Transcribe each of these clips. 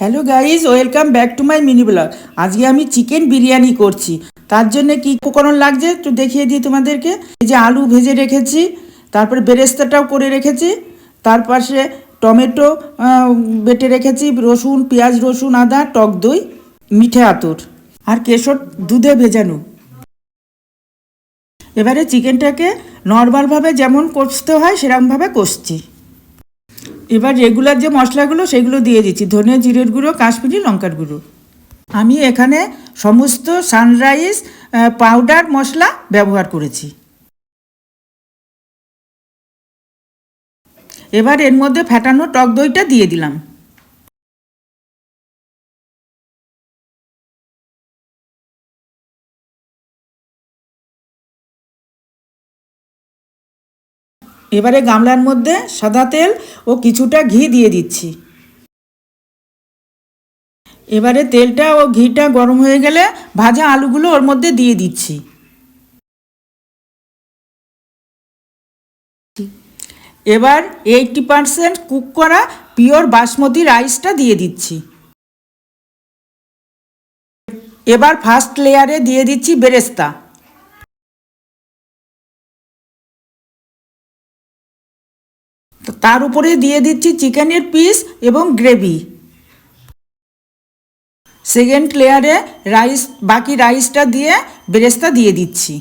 Hello guys, welcome back to my mini blog. আজকে আমি chicken biryani করছি। তার জন্য কি উপকরণ লাগছে একটু দেখিয়ে দিই তোমাদেরকে। এই যে আলু ভেজে রেখেছি, তারপরে বেরেস্তাটাও করে রেখেছি, তার পাশে টমেটো বেটে রেখেছি, রসুন, পেঁয়াজ, রসুন, আদা, টক দই, মিঠে আতর আর কেশর দুধে ভেজানো। এবারে চিকেনটাকে নর্মালভাবে যেমন কষতে হয় সেরকমভাবে কষছি। এবার রেগুলার যে মশলাগুলো সেগুলো দিয়ে দিচ্ছি, ধনে, জিরের গুঁড়ো, কাশ্মীরি লঙ্কার গুঁড়ো। আমি এখানে সমস্ত সানরাইজ পাউডার মশলা ব্যবহার করেছি। এবার এর মধ্যে ফেটানো টক দইটা দিয়ে দিলাম। এবারে গামলার মধ্যে সাদা তেল ও কিছুটা ঘি দিয়ে দিচ্ছি। এবারে তেলটা ও ঘিটা গরম হয়ে গেলে ভাজা আলুগুলো ওর মধ্যে দিয়ে দিচ্ছি। এবার 80% কুক করা পিওর বাসমতি রাইসটা দিয়ে দিচ্ছি। এবার ফার্স্ট লেয়ারে দিয়ে দিচ্ছি বেরেস্তা। তার উপরে দিয়ে দিচ্ছি চিকেনের পিস এবং গ্রেভি। সেকেন্ড লেয়ারে বাকি রাইসটা দিয়ে বেরেস্তা দিয়ে দিচ্ছি।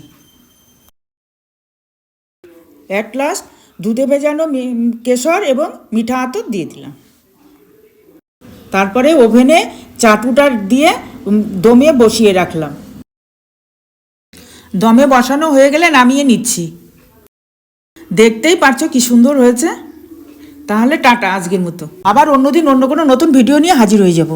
এক গ্লাস দুধে ভেজানো কেশর এবং মিঠা আতর দিয়ে দিলাম। তারপরে ওভেনে চাটুটা দিয়ে দমে বসিয়ে রাখলাম। দমে বসানো হয়ে গেলে নামিয়ে নিচ্ছি। দেখতেই পারছো কি সুন্দর হয়েছে। তাহলে টাটা আজকের মতো। আবার অন্যদিন অন্য কোনো নতুন ভিডিও নিয়ে হাজির হয়ে যাব।